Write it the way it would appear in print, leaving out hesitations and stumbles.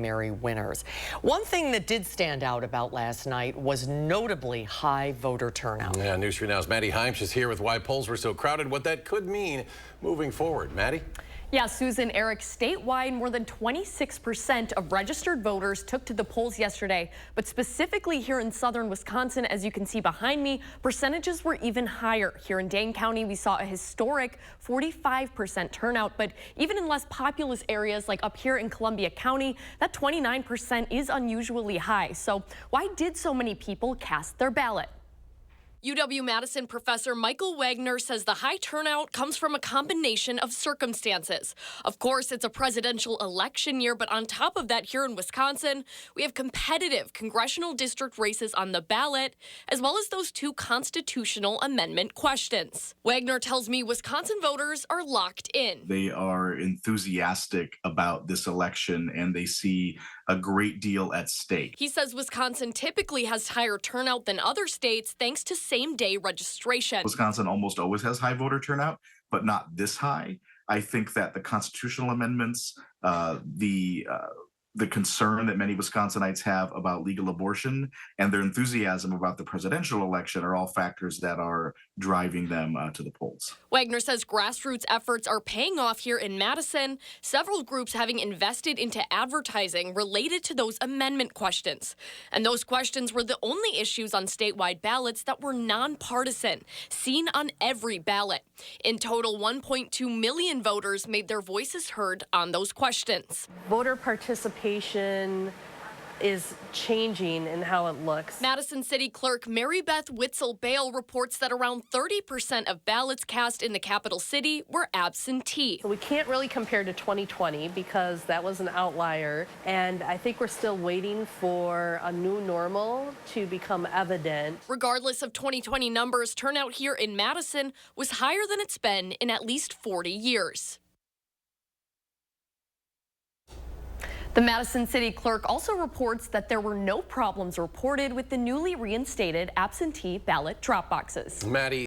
primary winners. One thing that did stand out about last night was notably high voter turnout. Yeah, News 3 Now's Maddie Heimsch is here with why polls were so crowded, what that could mean moving forward. Maddie? Yeah, Susan, Eric, statewide, more than 26% of registered voters took to the polls yesterday. But specifically here in southern Wisconsin, as you can see behind me, percentages were even higher. Here in Dane County, we saw a historic 45% turnout. But even in less populous areas like up here in Columbia County, that 29% is unusually high. So why did so many people cast their ballot? UW-Madison professor Michael Wagner says the high turnout comes from a combination of circumstances. Of course, it's a presidential election year, but on top of that, here in Wisconsin, we have competitive congressional district races on the ballot, as well as those two constitutional amendment questions. Wagner tells me Wisconsin voters are locked in. They are enthusiastic about this election, and they see a great deal at stake. He says Wisconsin typically has higher turnout than other states thanks to same-day registration. Wisconsin almost always has high voter turnout, but not this high. I think that the constitutional amendments, the concern that many Wisconsinites have about legal abortion, and their enthusiasm about the presidential election are all factors that are driving them to the polls. Wagner says grassroots efforts are paying off here in Madison, several groups having invested into advertising related to those amendment questions. And those questions were the only issues on statewide ballots that were nonpartisan, seen on every ballot. In total, 1.2 million voters made their voices heard on those questions. Voter participation is changing in how it looks. Madison City Clerk Mary Beth Witzel-Bale reports that around 30% of ballots cast in the capital city were absentee. So we can't really compare to 2020 because that was an outlier, and I think we're still waiting for a new normal to become evident. Regardless of 2020 numbers, turnout here in Madison was higher than it's been in at least 40 years. The Madison City Clerk also reports that there were no problems reported with the newly reinstated absentee ballot drop boxes. Maddie.